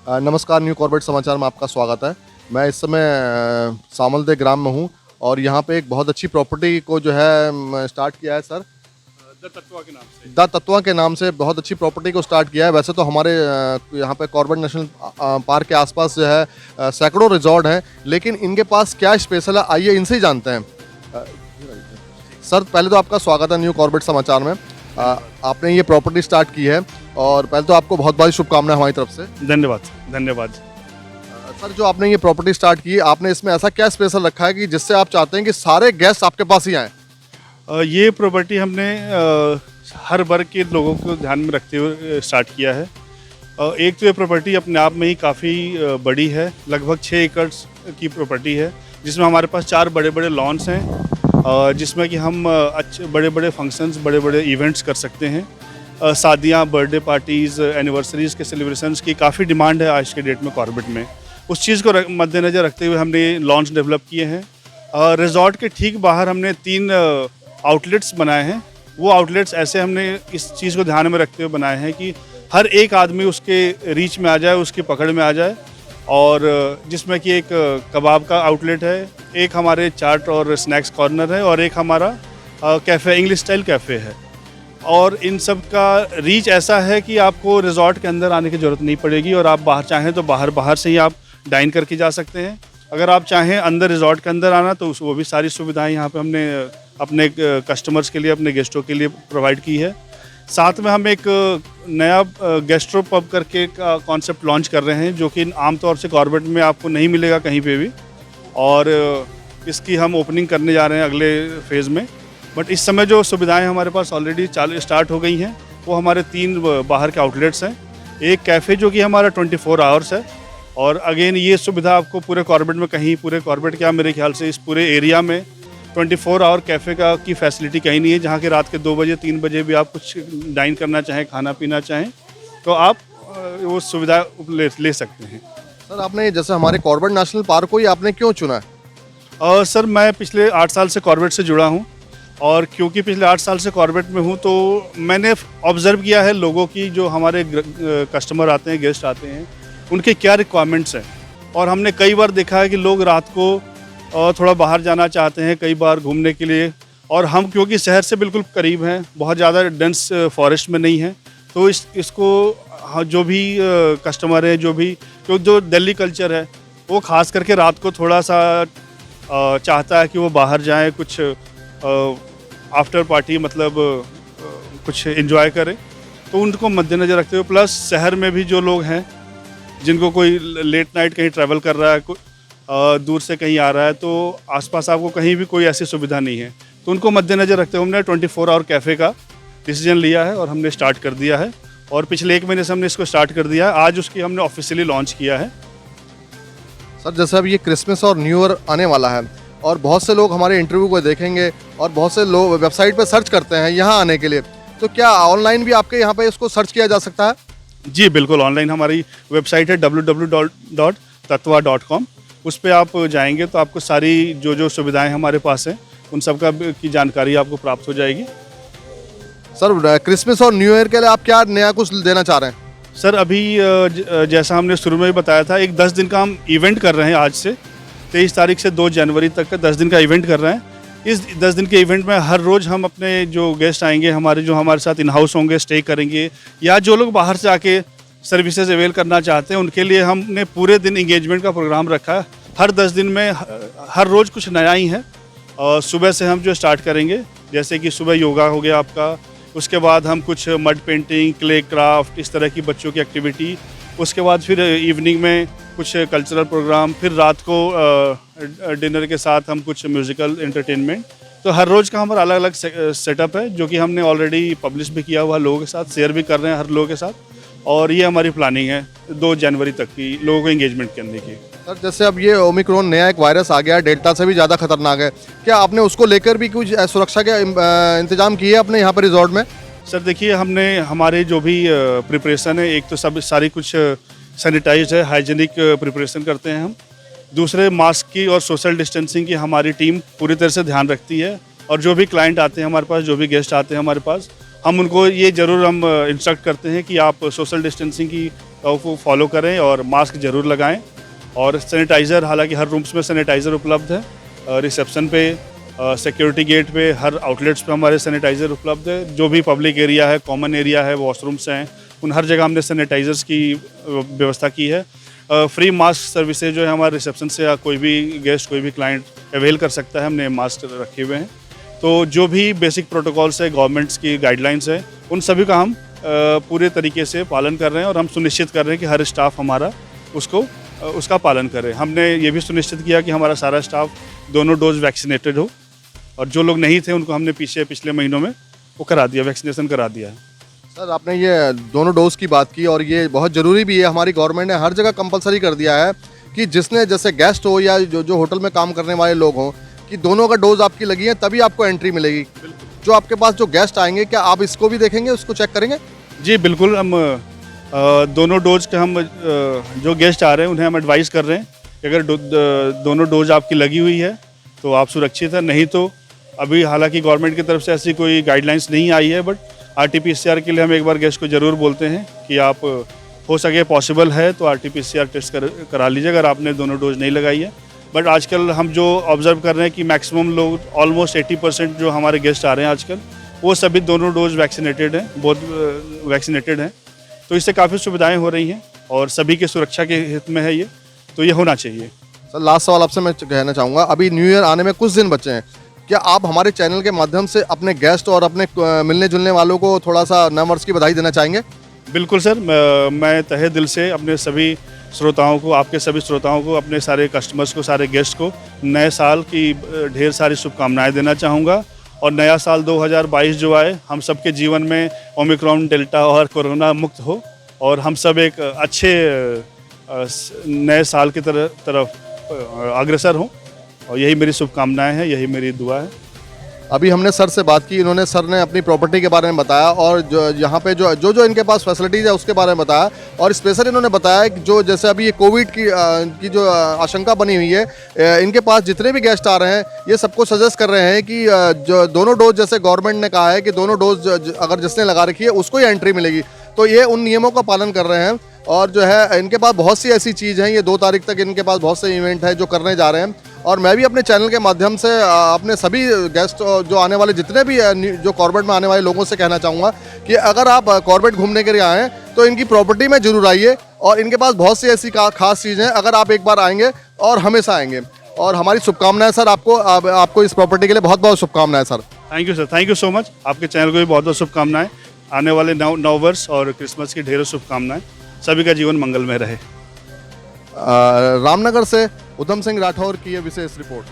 नमस्कार, new Corbett समाचार में आपका स्वागत है। मैं इस समय सामलदे ग्राम में हूँ और यहाँ पे एक बहुत अच्छी प्रॉपर्टी को जो है स्टार्ट किया है सर। द तत्वा के नाम से। द तत्वा के नाम से बहुत अच्छी प्रॉपर्टी को स्टार्ट किया है। वैसे तो हमारे यहाँ पे कॉर्बेट नेशनल पार्क के आसपास जो है सैकड़ों रिजॉर्ट हैं, लेकिन इनके पास क्या स्पेशल है, आइए इनसे ही जानते हैं। सर, पहले तो आपका स्वागत है न्यू कॉर्बेट समाचार में। आपने ये प्रॉपर्टी स्टार्ट की है और पहले तो आपको बहुत बहुत शुभकामनाएं हमारी तरफ से। धन्यवाद धन्यवाद। सर, जो आपने ये प्रॉपर्टी स्टार्ट की, आपने इसमें ऐसा क्या स्पेशल रखा है कि जिससे आप चाहते हैं कि सारे गेस्ट आपके पास ही आएँ? ये प्रॉपर्टी हमने हर वर्ग के लोगों को ध्यान में रखते हुए स्टार्ट किया है। एक तो ये प्रॉपर्टी अपने आप में ही काफ़ी बड़ी है, लगभग 6 एकड़ की प्रॉपर्टी है, जिसमें हमारे पास 4 बड़े बड़े लॉन्स हैं, जिसमें कि हम अच्छे बड़े बड़े फंक्शंस, बड़े बड़े इवेंट्स कर सकते हैं। शादियाँ, बर्थडे पार्टीज़, एनिवर्सरीज़ के सेलिब्रेशंस की काफ़ी डिमांड है आज के डेट में कॉर्बेट में। उस चीज़ को मद्देनज़र रखते हुए हमने लॉन्च डेवलप किए हैं। रिजॉर्ट के ठीक बाहर हमने 3 आउटलेट्स बनाए हैं। वो आउटलेट्स ऐसे हमने इस चीज़ को ध्यान में रखते हुए बनाए हैं कि हर एक आदमी उसके रीच में आ जाए, उसकी पकड़ में आ जाए। और जिसमें कि एक कबाब का आउटलेट है, एक हमारे चाट और स्नैक्स कॉर्नर है और एक हमारा कैफ़े, इंग्लिश स्टाइल कैफ़े है। और इन सब का रीच ऐसा है कि आपको रिजॉर्ट के अंदर आने की ज़रूरत नहीं पड़ेगी और आप बाहर चाहें तो बाहर से ही आप डाइन करके जा सकते हैं। अगर आप चाहें अंदर रिजॉर्ट के अंदर आना तो वो भी सारी सुविधाएं यहाँ पे हमने अपने कस्टमर्स के लिए, अपने गेस्टों के लिए प्रोवाइड की है। साथ में हम एक नया गेस्ट्रो पब करके का कॉन्सेप्ट लॉन्च कर रहे हैं, जो कि आमतौर से कॉर्बेट में आपको नहीं मिलेगा कहीं पे भी, और इसकी हम ओपनिंग करने जा रहे हैं अगले फेज़ में। बट इस समय जो सुविधाएं हमारे पास ऑलरेडी स्टार्ट हो गई हैं, वो हमारे 3 बाहर के आउटलेट्स हैं। एक कैफ़े जो कि हमारा 24 आवर्स है, और अगेन ये सुविधा आपको पूरे कॉर्बेट में कहीं, पूरे कॉर्बेट क्या मेरे ख्याल से इस पूरे एरिया में 24 आवर कैफ़े की फैसिलिटी कहीं नहीं है, जहाँ के रात के 2 बजे 3 बजे भी आप कुछ डाइन करना चाहें, खाना पीना चाहें तो आप वो सुविधा ले सकते हैं। सर, आपने जैसे हमारे कॉर्बेट नेशनल पार्क को ही आपने क्यों चुना है? और सर, मैं पिछले 8 साल से कॉर्बेट से जुड़ा हूँ, और क्योंकि पिछले 8 साल से कॉर्बेट में हूँ तो मैंने ऑब्ज़र्व किया है लोगों की, जो हमारे कस्टमर आते हैं, गेस्ट आते हैं, उनके क्या रिक्वायरमेंट्स हैं। और हमने कई बार देखा है कि लोग रात को थोड़ा बाहर जाना चाहते हैं, कई बार घूमने के लिए, और हम क्योंकि शहर से बिल्कुल करीब हैं, बहुत ज़्यादा डेंस फॉरेस्ट में नहीं है, तो इसको जो भी कस्टमर है, जो दिल्ली कल्चर है, वो ख़ास करके रात को थोड़ा सा चाहता है कि वो बाहर जाएँ, कुछ आफ्टर पार्टी मतलब कुछ एंजॉय करें। तो उनको मद्देनज़र रखते हुए, प्लस शहर में भी जो लोग हैं जिनको कोई लेट नाइट कहीं ट्रैवल कर रहा है, दूर से कहीं आ रहा है, तो आसपास आपको कहीं भी कोई ऐसी सुविधा नहीं है, तो उनको मद्देनज़र रखते हुए हमने 24 आवर कैफ़े का डिसीजन लिया है और हमने स्टार्ट कर दिया है। और पिछले 1 महीने से हमने इसको स्टार्ट कर दिया है। आज उसकी हमने ऑफिशियली लॉन्च किया है। सर, जैसे अब ये क्रिसमस और न्यू ईयर आने वाला है और बहुत से लोग हमारे इंटरव्यू को देखेंगे और बहुत से लोग वेबसाइट पर सर्च करते हैं यहाँ आने के लिए, तो क्या ऑनलाइन भी आपके यहाँ पे इसको सर्च किया जा सकता है? जी बिल्कुल, ऑनलाइन हमारी वेबसाइट है www.tatwa.com। उस पर आप जाएंगे तो आपको सारी जो सुविधाएं हमारे पास हैं उन सब की जानकारी आपको प्राप्त हो जाएगी। सर, क्रिसमस और न्यू ईयर के लिए आप क्या नया कुछ देना चाह रहे हैं? सर, अभी जैसा हमने शुरू में ही बताया था, एक 10 दिन का हम इवेंट कर रहे हैं। आज से 23 तारीख से 2 जनवरी तक का 10 दिन का इवेंट कर रहे हैं। इस 10 दिन के इवेंट में हर रोज़ हम अपने जो गेस्ट आएंगे, हमारे साथ इन हाउस होंगे, स्टे करेंगे, या जो लोग बाहर से आके सर्विसेज अवेल करना चाहते हैं, उनके लिए हमने पूरे दिन इंगेजमेंट का प्रोग्राम रखा है। हर 10 दिन में हर रोज़ कुछ नया ही है। और सुबह से हम जो स्टार्ट करेंगे, जैसे कि सुबह योगा हो गया आपका, उसके बाद हम कुछ मड पेंटिंग, क्ले क्राफ्ट, इस तरह की बच्चों की एक्टिविटी, उसके बाद फिर इवनिंग में कुछ कल्चरल प्रोग्राम, फिर रात को डिनर के साथ हम कुछ म्यूज़िकल एंटरटेनमेंट। तो हर रोज़ का हमारा अलग अलग सेटअप है, जो कि हमने ऑलरेडी पब्लिश भी किया हुआ, लोगों के साथ शेयर भी कर रहे हैं हर लोगों के साथ। और ये हमारी प्लानिंग है 2 जनवरी तक की लोगों को एंगेजमेंट करने की। सर, जैसे अब ये ओमिक्रॉन नया एक वायरस आ गया है, डेल्टा से भी ज़्यादा खतरनाक है, क्या आपने उसको लेकर भी कुछ सुरक्षा के इंतजाम किए अपने यहाँ पर रिजॉर्ट में? सर देखिए, हमने हमारे जो भी प्रिपरेशन है, एक तो सब सारी कुछ सैनिटाइज है, हाइजीनिक प्रिपरेशन करते हैं हम। दूसरे, मास्क की और सोशल डिस्टेंसिंग की हमारी टीम पूरी तरह से ध्यान रखती है। और जो भी क्लाइंट आते हैं हमारे पास, जो भी गेस्ट आते हैं हमारे पास, हम उनको ये ज़रूर इंस्ट्रक्ट करते हैं कि आप सोशल डिस्टेंसिंग की वो फॉलो करें और मास्क ज़रूर लगाएं। और सैनिटाइज़र, हालांकि हर रूम्स में सैनिटाइज़र उपलब्ध है। रिसेप्शन पे, सिक्योरिटी गेट पे, हर आउटलेट्स पे हमारे सैनिटाइज़र उपलब्ध है। जो भी पब्लिक एरिया है, कॉमन एरिया है, वॉशरूम्स हैं, उन हर जगह हमने सैनिटाइज़र्स की व्यवस्था की है। फ्री मास्क सर्विसेज जो है हमारे रिसेप्शन से कोई भी गेस्ट, कोई भी क्लाइंट अवेल कर सकता है। हमने मास्क रखे हुए हैं। तो जो भी बेसिक प्रोटोकॉल्स है, गवर्नमेंट्स की गाइडलाइंस है, उन सभी का हम पूरे तरीके से पालन कर रहे हैं और हम सुनिश्चित कर रहे हैं कि हर स्टाफ हमारा उसका पालन करे। हमने ये भी सुनिश्चित किया कि हमारा सारा स्टाफ दोनों डोज वैक्सीनेटेड हो, और जो लोग नहीं थे उनको हमने पिछले महीनों में वो करा दिया, वैक्सीनेशन करा दिया है। सर आपने ये दोनों डोज की बात की और ये बहुत ज़रूरी भी है। हमारी गवर्नमेंट ने हर जगह कंपलसरी कर दिया है कि जिसने जैसे गेस्ट हो या जो होटल में काम करने वाले लोग हों, कि दोनों का डोज आपकी लगी है तभी आपको एंट्री मिलेगी। जो आपके पास जो गेस्ट आएंगे, क्या आप इसको भी देखेंगे, उसको चेक करेंगे? जी बिल्कुल, हम दोनों डोज के हम जो गेस्ट आ रहे हैं उन्हें हम एडवाइस कर रहे हैं कि अगर दोनों डोज आपकी लगी हुई है तो आप सुरक्षित हैं। नहीं तो अभी हालांकि गवर्नमेंट की तरफ से ऐसी कोई गाइडलाइंस नहीं आई है, बट RT-PCR के लिए हम एक बार गेस्ट को ज़रूर बोलते हैं कि आप हो सके पॉसिबल है तो RT-PCR टेस्ट करा लीजिए अगर आपने दोनों डोज नहीं लगाई है। बट आजकल हम जो ऑब्ज़र्व कर रहे हैं कि मैक्सिमम लोग, ऑलमोस्ट 80% जो हमारे गेस्ट आ रहे हैं आजकल, वो सभी दोनों डोज वैक्सीनेटेड हैं, बहुत वैक्सीनेटेड हैं। तो इससे काफ़ी सुविधाएं हो रही हैं और सभी की सुरक्षा के हित में है ये, तो ये होना चाहिए। सर लास्ट सवाल आपसे मैं कहना चाहूँगा, अभी न्यू ईयर आने में कुछ दिन बचे हैं, क्या आप हमारे चैनल के माध्यम से अपने गेस्ट और अपने मिलने जुलने वालों को थोड़ा सा नए वर्ष की बधाई देना चाहेंगे? बिल्कुल सर, मैं तहे दिल से अपने सभी श्रोताओं को, आपके सभी श्रोताओं को, अपने सारे कस्टमर्स को, सारे गेस्ट को नए साल की ढेर सारी शुभकामनाएं देना चाहूँगा। और नया साल 2022 जो आए, हम सबके जीवन में ओमिक्रॉन, डेल्टा और कोरोना मुक्त हो और हम सब एक अच्छे नए साल की तरफ अग्रसर हों, और यही मेरी शुभकामनाएं हैं, यही मेरी दुआ है। अभी हमने सर से बात की, सर ने अपनी प्रॉपर्टी के बारे में बताया और जो यहाँ पे जो इनके पास फैसिलिटीज़ है उसके बारे में बताया, और स्पेशली इन्होंने बताया कि जो जैसे अभी ये कोविड की जो आशंका बनी हुई है, इनके पास जितने भी गेस्ट आ रहे हैं ये सबको सजेस्ट कर रहे हैं कि जो दोनों डोज, जैसे गवर्नमेंट ने कहा है कि दोनों डोज अगर जिसने लगा रखी है उसको ही एंट्री मिलेगी, तो ये उन नियमों का पालन कर रहे हैं। और जो है इनके पास बहुत सी ऐसी चीज़ हैं, ये 2 तारीख तक इनके पास बहुत से इवेंट है जो करने जा रहे हैं। और मैं भी अपने चैनल के माध्यम से अपने सभी गेस्ट जो आने वाले, जितने भी जो कॉर्बेट में आने वाले लोगों से कहना चाहूँगा कि अगर आप कॉर्बेट घूमने के लिए आएँ तो इनकी प्रॉपर्टी में ज़रूर आइए, और इनके पास बहुत सी ऐसी खास चीज़ें हैं, अगर आप एक बार आएंगे और हमेशा आएंगे। और हमारी शुभकामनाएं सर, आपको इस प्रॉपर्टी के लिए बहुत बहुत शुभकामनाएं sir. Thank you sir, thank you so much. आपके चैनल को भी बहुत बहुत शुभकामनाएं। आने वाले नव वर्ष और क्रिसमस की ढेरों शुभकामनाएं। सभी का जीवन मंगलमय रहे। रामनगर से उधम सिंह राठौर की ये विशेष रिपोर्ट।